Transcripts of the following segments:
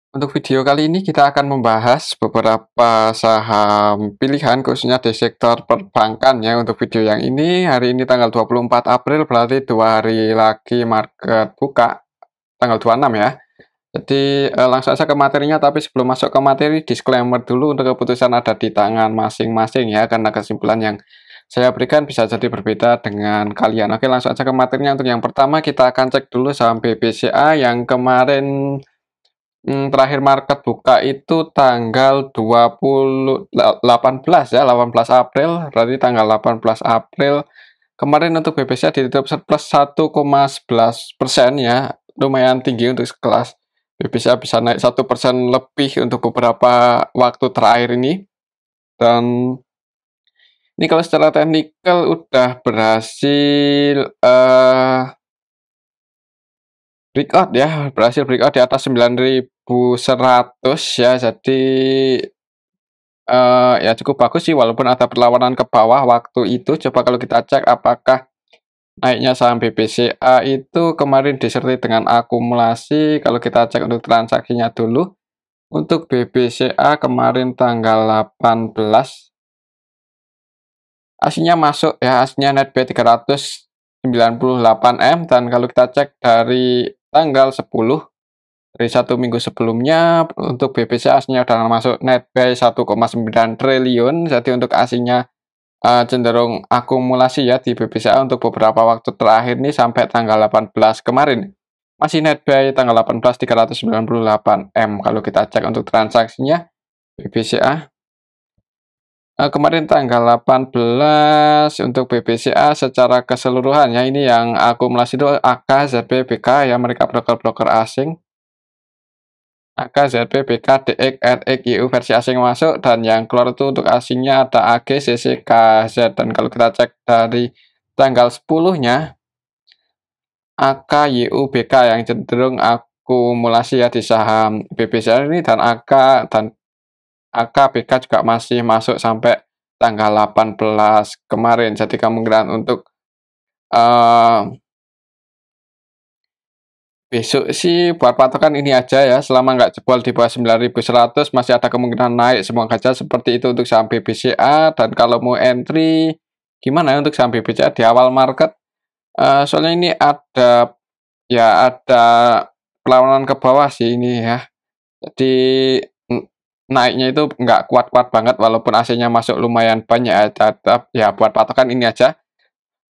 Untuk video kali ini kita akan membahas beberapa saham pilihan khususnya di sektor perbankan ya. Untuk video yang ini hari ini tanggal 24 April berarti 2 hari lagi market buka tanggal 26 ya. Jadi langsung saja ke materinya, tapi sebelum masuk ke materi disclaimer dulu untuk keputusan ada di tangan masing-masing ya, karena kesimpulan yang saya berikan bisa jadi berbeda dengan kalian. Oke, langsung aja ke materinya. Untuk yang pertama kita akan cek dulu saham BBCA yang kemarin terakhir market buka itu tanggal 18 ya, 18 April, berarti tanggal 18 April. Kemarin untuk BBCA ditutup surplus 1,11% ya, lumayan tinggi untuk sekelas. BBCA bisa naik 1% lebih untuk beberapa waktu terakhir ini. Dan ini kalau secara teknikal udah berhasil breakout ya, berhasil breakout di atas 9.100 ya. Jadi ya cukup bagus sih walaupun ada perlawanan ke bawah waktu itu. Coba kalau kita cek apakah naiknya saham BBCA itu kemarin disertai dengan akumulasi. Kalau kita cek untuk transaksinya dulu, untuk BBCA kemarin tanggal 18 aslinya masuk ya, aslinya net buy 398M, dan kalau kita cek dari tanggal 10 dari 1 minggu sebelumnya untuk BBCA aslinya sudah masuk net buy 1,9 triliun. Jadi untuk aslinya cenderung akumulasi ya di BBCA untuk beberapa waktu terakhir nih sampai tanggal 18 kemarin. Masih net buy tanggal 18 398M. Kalau kita cek untuk transaksinya BBCA kemarin tanggal 18 untuk BBCA secara keseluruhan ya, ini yang akumulasi itu AK, ZB, BK ya, mereka broker-broker asing. AK, ZB, BK, DX, RX, YU versi asing masuk, dan yang keluar itu untuk asingnya ada AG, CC, KZ. Dan kalau kita cek dari tanggal 10-nya AK, YU, BK yang cenderung akumulasi ya di saham BBCA ini, dan AK, BK juga masih masuk sampai tanggal 18 kemarin. Jadi kemungkinan untuk besok sih buat patokan ini aja ya, selama nggak jebol di bawah 9.100 masih ada kemungkinan naik. Semoga saja seperti itu untuk saham BBCA. Dan kalau mau entry gimana ya untuk saham BBCA di awal market, soalnya ini ada perlawanan ke bawah sih ini ya. Jadi naiknya itu nggak kuat-kuat banget walaupun AC-nya masuk lumayan banyak ya. Tetap ya buat patokan ini aja.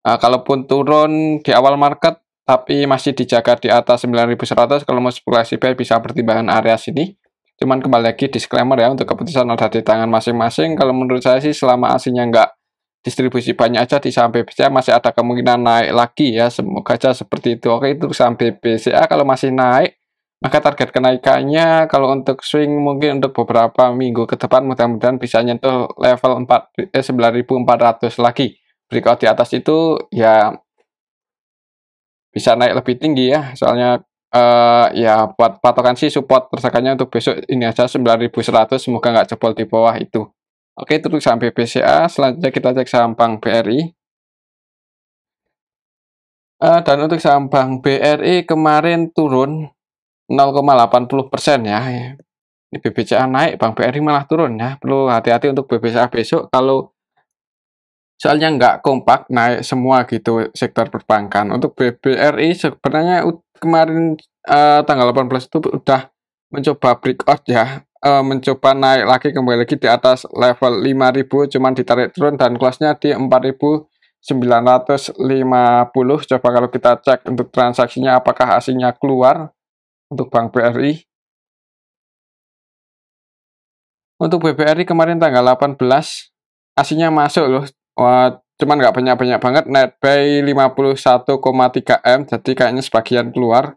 Kalaupun turun di awal market tapi masih dijaga di atas 9.100, kalau mau spekulasi buy bisa pertimbangan area sini. Cuman kembali lagi disclaimer ya, untuk keputusan ada di tangan masing-masing. Kalau menurut saya sih selama aslinya nggak distribusi banyak aja di saham BBCA masih ada kemungkinan naik lagi ya, semoga aja seperti itu. Oke, itu saham BBCA kalau masih naik, maka target kenaikannya kalau untuk swing mungkin untuk beberapa minggu ke depan mudah-mudahan bisa nyentuh level 9.400 lagi. Breakout di atas itu ya bisa naik lebih tinggi ya, soalnya ya buat patokan sih support tersangkanya untuk besok ini aja 9.100, semoga nggak jebol di bawah itu. Oke, itu untuk saham BBCA. Selanjutnya kita cek saham Bank BRI. Dan untuk saham Bank BRI kemarin turun 0,80% ya. Ini BBCA naik, Bank BRI malah turun ya. Perlu hati-hati untuk BBCA besok, kalau soalnya nggak kompak naik semua gitu sektor perbankan. Untuk BBRI sebenarnya kemarin tanggal 18 itu udah mencoba breakout ya, mencoba naik lagi kembali lagi di atas level 5.000, cuman ditarik turun dan close-nya di 4.950. Coba kalau kita cek untuk transaksinya apakah aslinya keluar untuk Bank BRI. Untuk BBRI kemarin tanggal 18 aslinya masuk loh. Wah, cuman nggak banyak-banyak banget, net buy 51,3M, jadi kayaknya sebagian keluar.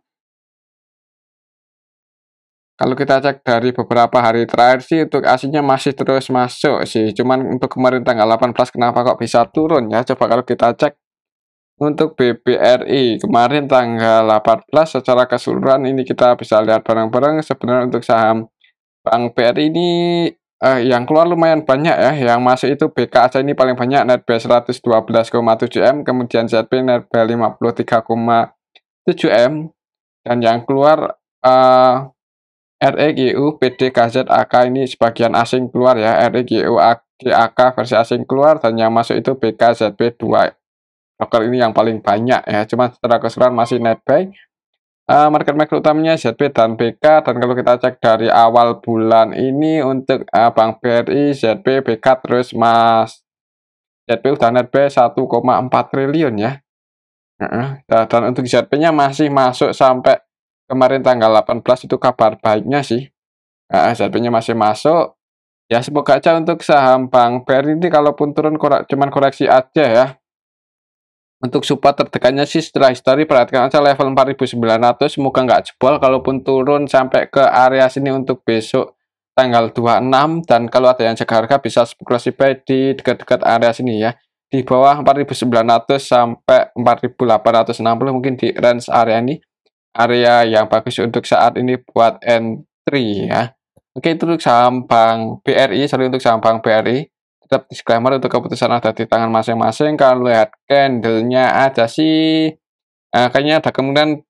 Kalau kita cek dari beberapa hari terakhir sih untuk aslinya masih terus masuk sih, cuman untuk kemarin tanggal 18 kenapa kok bisa turun ya. Coba kalau kita cek untuk BBRI kemarin tanggal 18 secara keseluruhan ini kita bisa lihat bareng-bareng. Sebenarnya untuk saham Bank BRI ini yang keluar lumayan banyak ya, yang masuk itu BK aja ini paling banyak, net buy 112,7M, kemudian ZB net buy 53,7M, dan yang keluar REGU PDKZ AK ini sebagian asing keluar ya, REGU AK versi asing keluar, dan yang masuk itu BKZB2 broker ini yang paling banyak ya, cuma secara keseluruhan masih netbuy. Market maker utamanya ZB dan BK, dan kalau kita cek dari awal bulan ini untuk Bank BRI, ZB, BK, terus Mas ZB udah netbuy 1,4 triliun ya. Dan untuk ZP-nya masih masuk sampai kemarin tanggal 18, itu kabar baiknya sih. ZP-nya masih masuk. Ya semoga aja untuk saham Bank BRI ini kalaupun turun cuman koreksi aja ya. Untuk support terdekatnya sih setelah histori perhatikan aja level 4.900, semoga nggak jebol. Kalaupun turun sampai ke area sini untuk besok tanggal 26, dan kalau ada yang jaga harga bisa spekulasi buy di dekat-dekat area sini ya. Di bawah 4.900 sampai 4.860 mungkin di range area ini. Area yang bagus untuk saat ini buat entry ya. Oke, itu untuk saham Bank BRI, untuk saham Bank BRI. Tetap disclaimer untuk keputusan ada di tangan masing-masing. Kalau lihat candlenya aja sih, kayaknya ada kemungkinan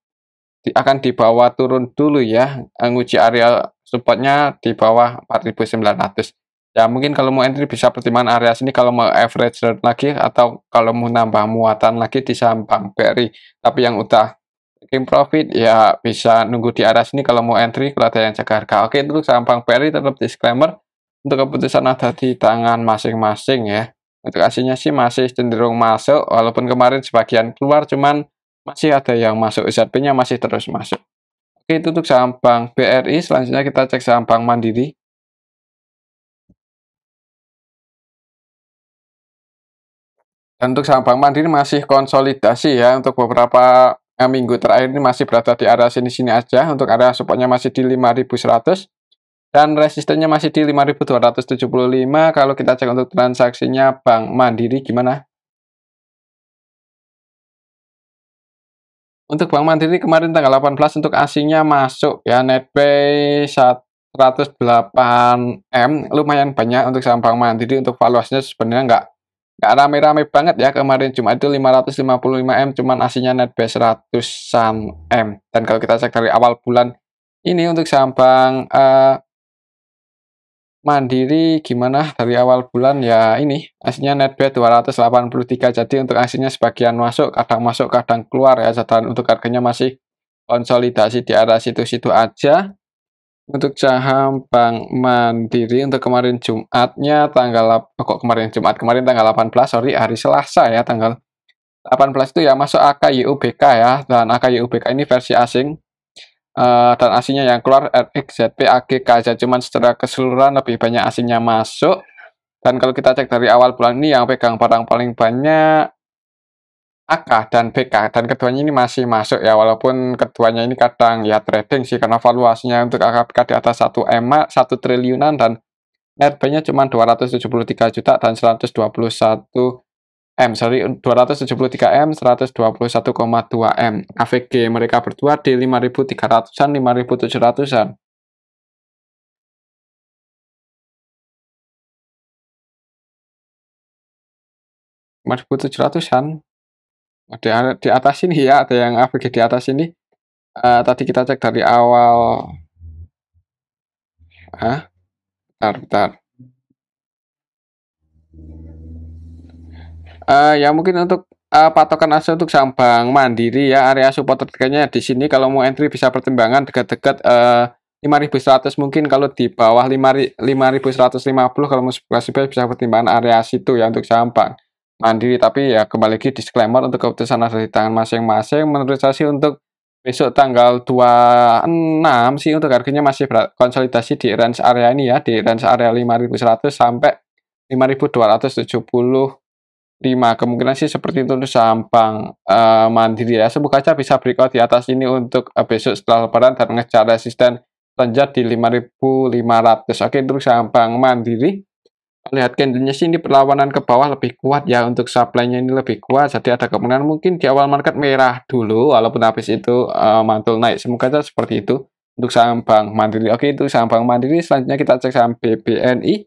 akan dibawa turun dulu ya, nguji area supportnya di bawah 4.900. Ya mungkin kalau mau entry bisa pertimbangan area sini kalau mau average lagi, atau kalau mau nambah muatan lagi di saham Bank BRI. Tapi yang udah taking profit ya bisa nunggu di area sini kalau mau entry, kalau ada yang jaga harga. Oke, itu saham Bank BRI tetap disclaimer. Untuk keputusan ada di tangan masing-masing ya. Untuk aslinya sih masih cenderung masuk, walaupun kemarin sebagian keluar, cuman masih ada yang masuk, ZP-nya masih terus masuk. Oke, itu untuk saham Bank BRI. Selanjutnya kita cek saham Bank Mandiri. Dan untuk saham Bank Mandiri masih konsolidasi ya, untuk beberapa minggu terakhir ini masih berada di area sini-sini aja. Untuk area supportnya masih di 5.100. Dan resistennya masih di 5.275. Kalau kita cek untuk transaksinya Bank Mandiri gimana? Untuk Bank Mandiri kemarin tanggal 18 untuk asingnya masuk ya, netbuy 108M, lumayan banyak untuk saham Bank Mandiri. Untuk valuasinya sebenarnya nggak rame-rame banget ya, kemarin cuma itu 555M, cuman asingnya netbuy 100-an M. Dan kalau kita cek dari awal bulan ini untuk saham Bank Mandiri gimana dari awal bulan ya, ini aslinya netbuy 283, jadi untuk aslinya sebagian masuk kadang keluar ya, dan untuk harganya masih konsolidasi di area situ-situ aja. Untuk saham Bank Mandiri untuk kemarin Jumatnya kemarin tanggal 18, sorry, hari Selasa ya, tanggal 18 itu ya masuk AKYUBK ya, dan AKYUBK ini versi asing. Dan asingnya yang keluar RXZP, AGKZ, cuman secara keseluruhan lebih banyak asingnya masuk. Dan kalau kita cek dari awal bulan ini yang pegang barang paling banyak AK dan BK, dan keduanya ini masih masuk ya, walaupun keduanya ini kadang ya trading sih, karena valuasinya untuk AK BK di atas 1 triliunan, dan net buy-nya cuma 273 juta dan 121 M, sorry, 273M, 121,2 M. AVG mereka berdua di 5.300-an, 5.700-an. 5.700-an. Ada di atas ini ya, ada yang AVG di atas ini. Tadi kita cek dari awal. Bentar. Ya mungkin untuk patokan aja untuk saham Bank Mandiri ya, area support terdekatnya di sini. Kalau mau entry bisa pertimbangan dekat-dekat 5.100, mungkin kalau di bawah 5.150 kalau mau spekulasi bisa pertimbangan area situ ya untuk saham Bank Mandiri. Tapi ya kembali lagi disclaimer, untuk keputusan ada di tangan masing-masing. Menurut saya sih untuk besok tanggal 26 sih untuk harganya masih konsolidasi di range area ini ya, di range area 5.100 sampai 5.275. Kemungkinan sih seperti itu untuk saham Bank Mandiri ya. Semoga aja bisa breakout di atas ini untuk besok setelah lebaran dan ngejar resisten lanjut di 5.500. Oke, untuk saham Bank Mandiri, lihat candlenya sih ini perlawanan ke bawah lebih kuat ya, untuk supply-nya ini lebih kuat, jadi ada kemungkinan mungkin di awal market merah dulu, walaupun habis itu mantul naik. Semoga aja seperti itu untuk saham Bank Mandiri. Oke, itu saham Bank Mandiri. Selanjutnya kita cek saham BBNI.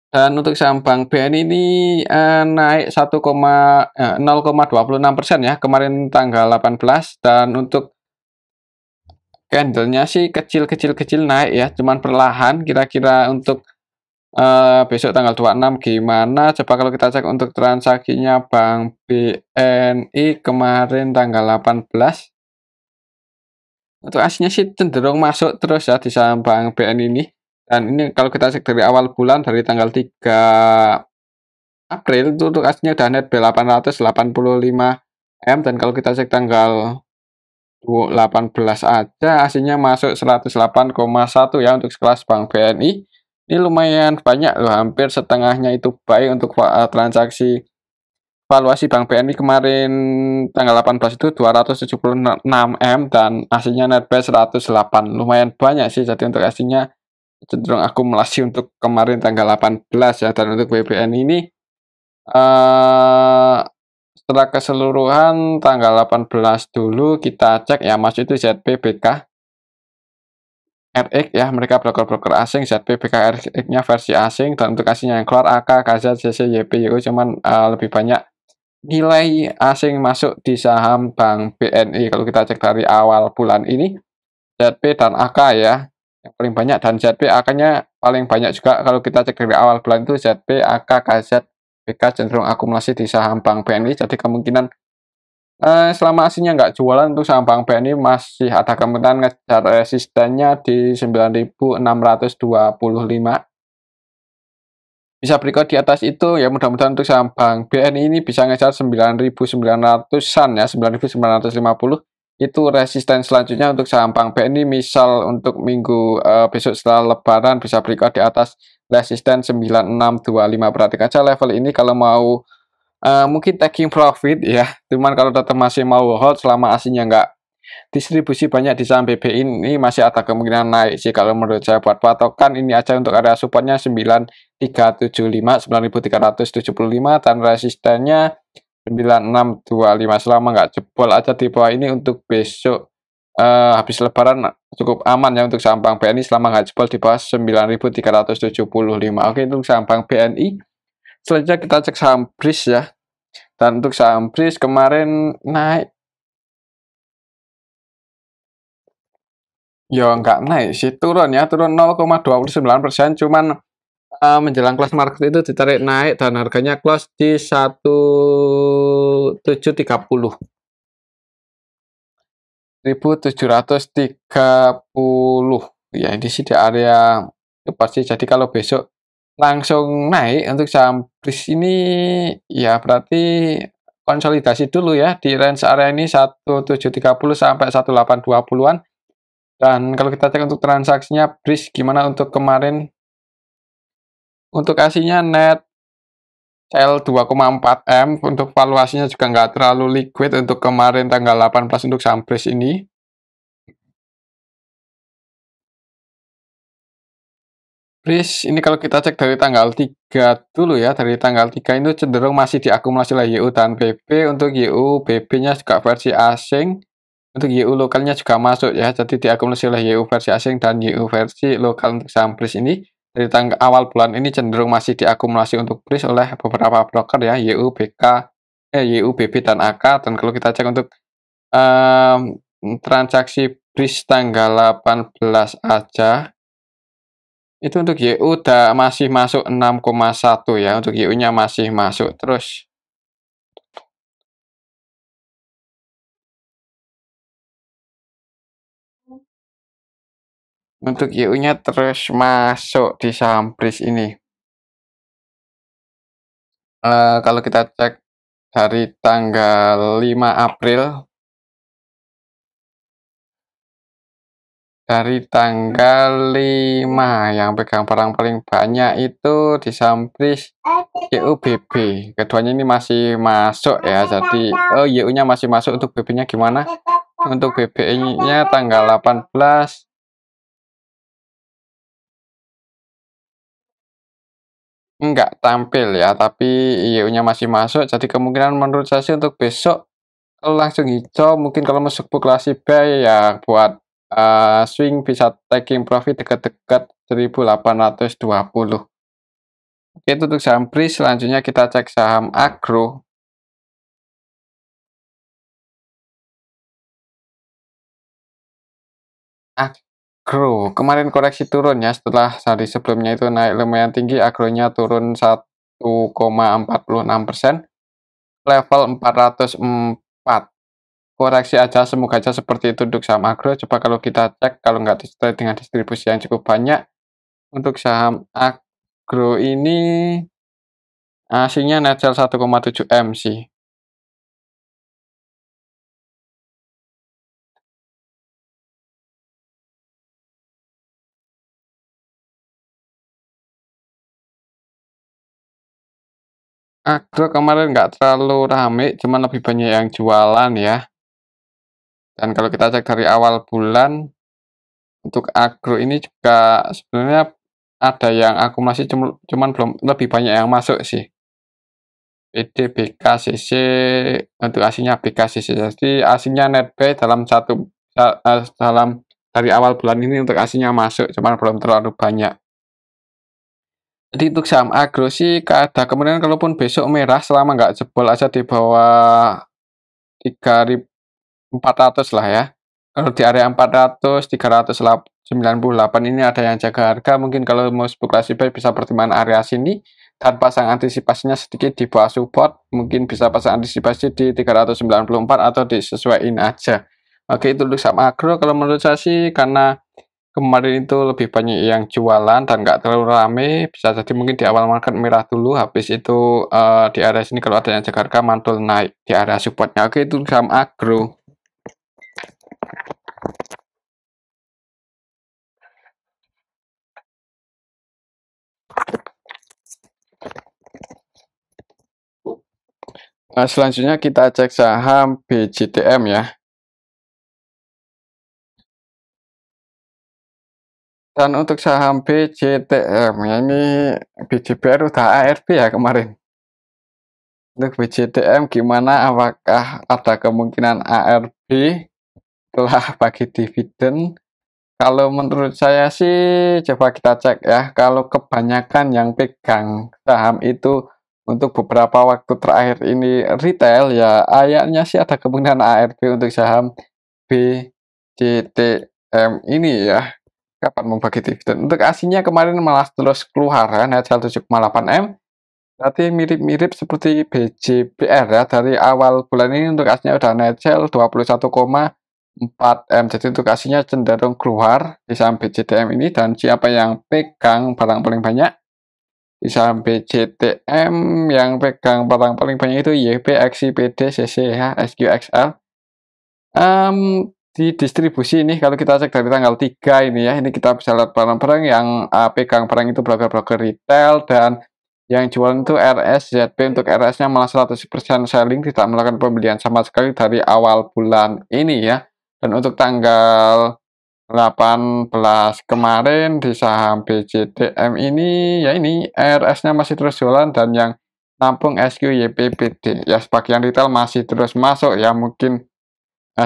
Dan untuk saham Bank BNI ini naik 0,26% ya, kemarin tanggal 18. Dan untuk candlenya sih kecil naik ya, cuman perlahan. Kira-kira untuk besok tanggal 26 gimana? Coba kalau kita cek untuk transaksinya Bank BNI kemarin tanggal 18. Untuk aslinya sih cenderung masuk terus ya di saham Bank BNI ini. Dan ini kalau kita cek dari awal bulan dari tanggal 3 April itu untuk aslinya udah net B885M, dan kalau kita cek tanggal 18 aja aslinya masuk 108,1 ya untuk sekelas Bank BNI. Ini lumayan banyak loh, hampir setengahnya itu buy untuk transaksi valuasi Bank BNI kemarin tanggal 18 itu 276M dan aslinya net buy 108. Lumayan banyak sih, jadi untuk aslinya cenderung akumulasi untuk kemarin tanggal 18 ya. Dan untuk BBNI ini setelah keseluruhan tanggal 18 dulu kita cek ya, Mas, itu ZPBK RX ya, mereka broker-broker asing. ZPBK RX-nya versi asing, dan untuk asingnya yang keluar AK, KZ, CC, YP, YU, cuman lebih banyak nilai asing masuk di saham Bank BNI. Kalau kita cek dari awal bulan ini, ZP dan AK ya yang paling banyak, dan ZP AK-nya paling banyak juga. Kalau kita cek dari awal bulan itu ZP, AK, KZ, BK cenderung akumulasi di saham Bank BNI. Jadi kemungkinan selama aslinya nggak jualan untuk saham Bank BNI masih ada kemungkinan ngejar resistennya di 9.625. Bisa breakout di atas itu ya, mudah-mudahan untuk saham Bank BNI ini bisa ngejar 9.900-an ya, 9.950 itu resisten selanjutnya untuk saham Bank BNI. Misal untuk minggu besok setelah lebaran bisa breakout di atas resisten 9625. Perhatikan aja level ini kalau mau mungkin taking profit ya, cuman kalau tetap masih mau hold selama aslinya nggak distribusi banyak di saham BBI ini masih ada kemungkinan naik sih. Kalau menurut saya buat patokan ini aja untuk area supportnya 9375, 9375, dan resistennya 9625. Selama nggak jebol aja di bawah ini untuk besok habis lebaran cukup aman ya untuk saham Bank BNI selama nggak jebol di bawah 9375. Oke, untuk saham Bank BNI. Selanjutnya kita cek saham BRIS ya. Dan untuk saham BRIS kemarin naik. Ya nggak naik sih, turun ya, turun 0,29%. Cuman menjelang close market itu ditarik naik dan harganya close di 1730. 1730. Ya, di sini area itu pasti. Jadi kalau besok langsung naik untuk saham BRIS ini ya berarti konsolidasi dulu ya di range area ini 1730 sampai 1820-an. Dan kalau kita cek untuk transaksinya BRIS gimana untuk kemarin, untuk aslinya net sell 2,4M, untuk valuasinya juga nggak terlalu liquid untuk kemarin tanggal 18 untuk saham BRIS ini. BRIS ini kalau kita cek dari tanggal 3 dulu ya, dari tanggal 3 itu cenderung masih diakumulasi oleh YU dan BB. Untuk YU BB-nya juga versi asing, untuk YU lokalnya juga masuk ya, jadi diakumulasi oleh YU versi asing dan YU versi lokal. Untuk saham BRIS ini dari tanggal awal bulan ini cenderung masih diakumulasi untuk BRIS oleh beberapa broker ya, YU BK, YU BB dan AK. Dan kalau kita cek untuk transaksi BRIS tanggal 18 aja, itu untuk YU udah masih masuk 6,1 ya, untuk YU-nya masih masuk terus. Untuk YU-nya terus masuk di saham BRIS ini. Kalau kita cek dari tanggal 5 April, dari tanggal 5 yang pegang barang paling banyak itu di saham BRIS YUBB. Keduanya ini masih masuk ya, jadi YU-nya masih masuk. Untuk BB-nya gimana? Untuk BBI-nya tanggal 18 enggak tampil ya, tapi IU-nya masih masuk. Jadi kemungkinan menurut saya sih untuk besok kalau langsung hijau, mungkin kalau masuk spekulasi buy ya buat swing bisa taking profit dekat-dekat 1820. Oke, itu untuk saham BRIS. Selanjutnya kita cek saham agro. Agro kemarin koreksi turun ya, setelah hari sebelumnya itu naik lumayan tinggi, agronya turun 1,46%, level 404. Koreksi aja, semoga aja seperti itu untuk saham agro. Coba kalau kita cek, kalau nggak disertai dengan distribusi yang cukup banyak, untuk saham agro ini aslinya net sell 1,7 M sih. Agro kemarin nggak terlalu rame, cuman lebih banyak yang jualan ya. Dan kalau kita cek dari awal bulan, untuk agro ini juga sebenarnya ada yang akumulasi, cuman belum lebih banyak yang masuk sih. PD, BKCC, untuk aslinya BKCC. Jadi aslinya net buy dalam dari awal bulan ini untuk aslinya masuk, cuman belum terlalu banyak. Jadi untuk saham agro sih ada kemungkinan kalaupun besok merah selama nggak jebol aja di bawah 3.400 lah ya. Kalau di area 400, 398 ini ada yang jaga harga, mungkin kalau mau spekulasi buy bisa pertimbangan area sini dan pasang antisipasinya sedikit di bawah support, mungkin bisa pasang antisipasi di 394 atau disesuaiin aja. Oke, itu untuk saham agro kalau menurut saya sih, karena kemarin itu lebih banyak yang jualan dan nggak terlalu rame, bisa jadi mungkin di awal market merah dulu, habis itu di area sini kalau ada yang jaga harga mantul naik di area supportnya. Oke, itu saham agro. Selanjutnya kita cek saham BJTM ya. Dan untuk saham BJTM ya, ini BJBR udah ARB ya kemarin. Untuk BJTM gimana? Apakah ada kemungkinan ARB telah bagi dividen? Kalau menurut saya sih, coba kita cek ya. Kalau kebanyakan yang pegang saham itu untuk beberapa waktu terakhir ini retail, ya ayatnya sih ada kemungkinan ARB untuk saham BJTM ini ya. Kapan membagi dividen? Untuk aslinya kemarin malah terus keluar kan, HCL 7,8 M. Berarti mirip-mirip seperti BJBR ya. Dari awal bulan ini untuk aslinya udah net sell 21,4 M. Jadi untuk aslinya cenderung keluar di saham BJTM ini. Dan siapa yang pegang barang paling banyak di saham BJTM, yang pegang barang paling banyak itu YP, XIPD, CC ya, SQXL. Di distribusi ini kalau kita cek dari tanggal 3 ini ya, ini kita bisa lihat barang-barang yang pegang barang itu broker-broker retail, dan yang jualan itu RSZB. Untuk RS-nya malah 100% selling, tidak melakukan pembelian sama sekali dari awal bulan ini ya. Dan untuk tanggal 18 kemarin di saham BJTM ini ya, ini RS-nya masih terus jualan, dan yang nampung SQYPBD ya, sebagian retail masih terus masuk ya, mungkin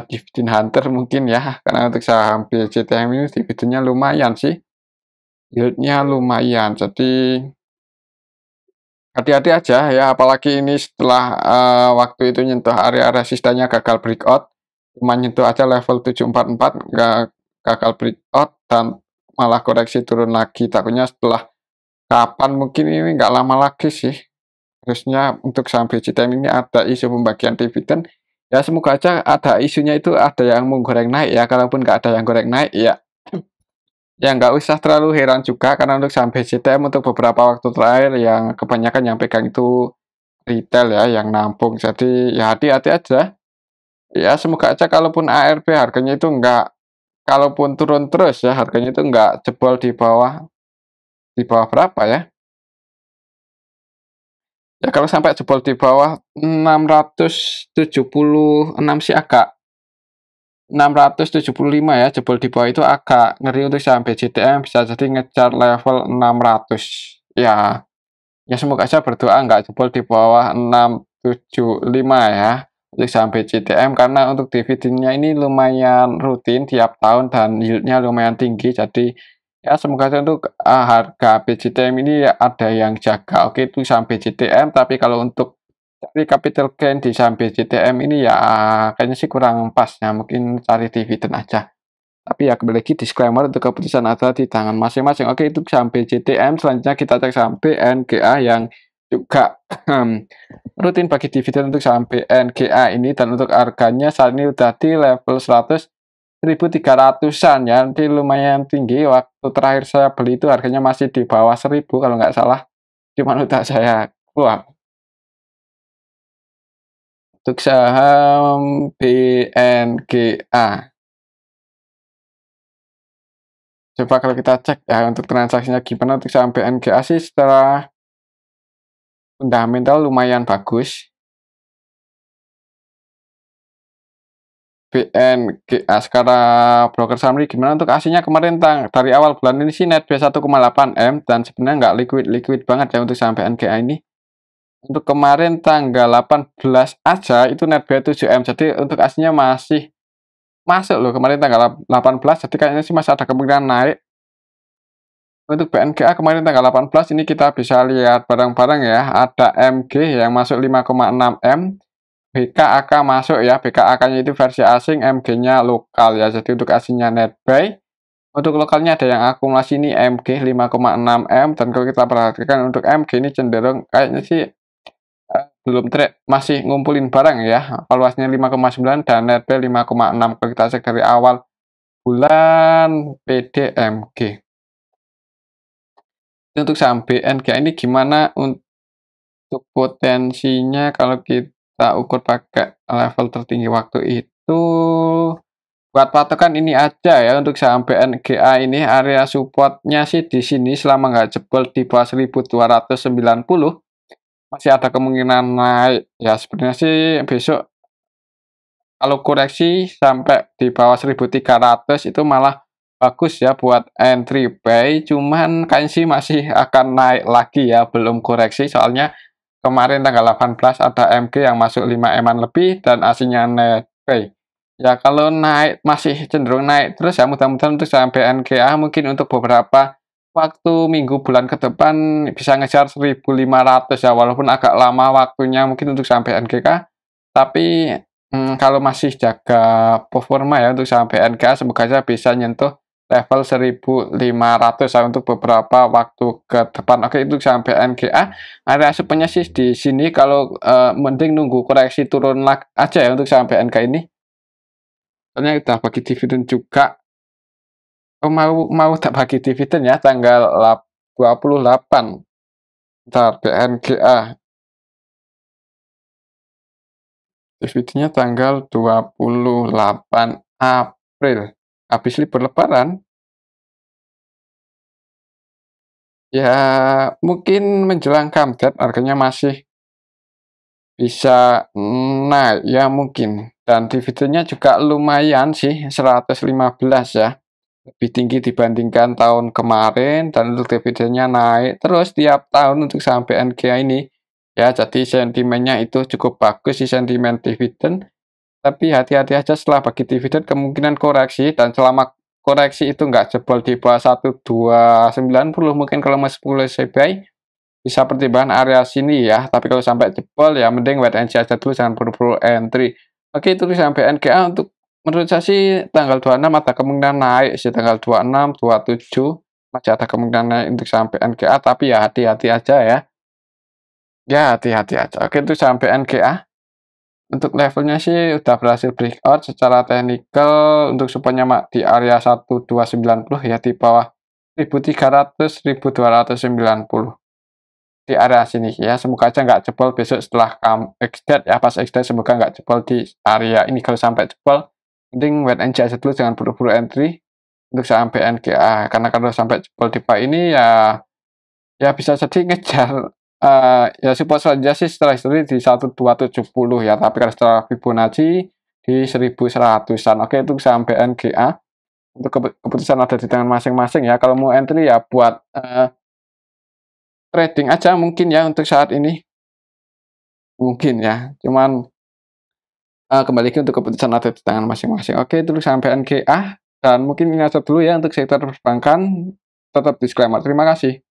dividen hunter mungkin ya, karena untuk saham BJTM ini dividennya lumayan sih, yieldnya lumayan, jadi hati-hati aja ya, apalagi ini setelah waktu itu nyentuh area resistannya gagal breakout, cuma nyentuh aja level 744, nggak gagal breakout dan malah koreksi turun lagi. Takutnya setelah kapan, mungkin ini nggak lama lagi sih, harusnya untuk saham BJTM ini ada isu pembagian dividen. Ya semoga aja ada isunya, itu ada yang mau goreng naik ya. Kalaupun nggak ada yang goreng naik ya, ya nggak usah terlalu heran juga, karena untuk saham BJTM untuk beberapa waktu terakhir yang kebanyakan yang pegang itu retail ya, yang nampung. Jadi ya hati-hati aja. Ya semoga aja kalaupun ARB harganya itu nggak, kalaupun turun terus ya, harganya itu nggak jebol di bawah berapa ya. Ya kalau sampai jebol di bawah 676 sih agak, 675 ya, jebol di bawah itu agak ngeri untuk saham BJTM, bisa jadi ngejar level 600 ya. Ya semoga aja, berdoa nggak jebol di bawah 675 ya untuk saham BJTM, karena untuk dividennya ini lumayan rutin tiap tahun dan yieldnya lumayan tinggi. Jadi ya semoga aja untuk harga BJTM ini ya ada yang jaga. Oke, itu saham BJTM. Tapi kalau untuk cari capital gain di saham BJTM ini ya kayaknya sih kurang pas ya, mungkin cari dividen aja. Tapi ya kembali lagi disclaimer untuk keputusan ada di tangan masing-masing. Oke, itu saham BCTM. Selanjutnya kita cek saham BNGA yang juga rutin bagi dividen untuk saham BNGA ini, dan untuk harganya saat ini udah di level 100.300-an ya. Nanti lumayan tinggi. Waktu terakhir saya beli itu harganya masih di bawah 1.000 kalau nggak salah. Cuman udah saya keluar. Untuk saham BNGA. Coba kalau kita cek ya untuk transaksinya gimana untuk saham BNGA sih, secara fundamental lumayan bagus. BNGA sekarang broker saham ini gimana untuk aslinya kemarin dari awal bulan ini sih net B 1,8 M, dan sebenarnya nggak liquid banget ya untuk saham BNGA ini. Untuk kemarin tanggal 18 aja itu net B 7 M, jadi untuk aslinya masih masuk loh kemarin tanggal 18, jadi kayaknya sih masih ada kemungkinan naik. Untuk BNGA kemarin tanggal 18 ini kita bisa lihat bareng-bareng ya, ada MG yang masuk 5,6 M, BKAK masuk ya, BKAK-nya itu versi asing, MG-nya lokal ya, jadi untuk aslinya net buy. Untuk lokalnya ada yang akumulasi ini MG 5,6 M, dan kalau kita perhatikan untuk MG ini cenderung kayaknya sih belum trade, masih ngumpulin barang ya, valuasinya 5,9 dan net buy 5,6 kalau kita cek dari awal bulan PDMG. Untuk saham BNGA ini gimana untuk potensinya kalau kita ukur pakai level tertinggi waktu itu, buat patokan ini aja ya. Untuk saham BNGA ini area supportnya sih di sini, selama nggak jebol di bawah 1290 masih ada kemungkinan naik ya. Sebenarnya sih besok kalau koreksi sampai di bawah 1300 itu malah bagus ya buat entry buy, cuman kayaknya sih masih akan naik lagi ya, belum koreksi, soalnya kemarin tanggal 18 ada MG yang masuk 5 eman lebih dan aslinya net buy. Ya kalau naik masih cenderung naik terus ya, mudah-mudahan untuk saham BNGA mungkin untuk beberapa waktu minggu bulan ke depan bisa ngejar 1.500 ya, walaupun agak lama waktunya mungkin untuk saham BNGA, tapi kalau masih jaga performa ya untuk saham BNGA, semoga saja bisa nyentuh level 1.500 ya untuk beberapa waktu ke depan. Oke, itu saham BNGA. Area support-nya sih di sini, kalau mending nunggu koreksi turun aja ya untuk saham BNGA ini. Soalnya udah bagi dividen juga. Oh, mau tak bagi dividen ya tanggal 28. Ntar BNGA. Dividennya tanggal 28 April. Habis libur lebaran. Ya, mungkin menjelang comeback harganya masih bisa naik ya mungkin. Dan dividennya juga lumayan sih, 115 ya. Lebih tinggi dibandingkan tahun kemarin, dan untuk dividennya naik terus tiap tahun untuk saham BNGA ini. Ya, jadi sentimennya itu cukup bagus sih sentimen dividen. Tapi hati-hati aja setelah bagi dividen kemungkinan koreksi, dan selama koreksi itu nggak jebol di bawah 1290, mungkin kalau masih 10 CBI bisa pertimbangan area sini ya. Tapi kalau sampai jebol ya mending wait and see aja dulu, jangan buru-buru entry. Oke, itu sampai NGA. Untuk menurut saya sih tanggal 26 ada kemungkinan naik sih, tanggal 26, 27 masih ada kemungkinan naik untuk sampai NGA, tapi ya hati-hati aja ya. Ya hati-hati aja. Oke, itu sampai NGA. Untuk levelnya sih udah berhasil breakout secara teknikal, untuk supportnya di area 1290 ya, di bawah 1300, 1290 di area sini ya. Semoga aja nggak jebol besok setelah extend ya, pas extend semoga nggak jebol di area ini. Kalau sampai jebol mending wait and see dulu, jangan buru-buru entry untuk saham BNGA, karena kalau sampai jebol di bawah ini ya bisa jadi ngejar ya support saja sih setelah history di 1270 ya, tapi kalau setelah Fibonacci di 1100-an. Oke, itu saham BNGA. Untuk keputusan ada di tangan masing-masing ya. Kalau mau entry ya buat trading aja mungkin ya untuk saat ini. Mungkin ya. Cuman kembali lagi untuk keputusan ada di tangan masing-masing. Oke, itu saham BNGA. Dan mungkin ini aja dulu ya untuk sektor perbankan. Tetap disclaimer. Terima kasih.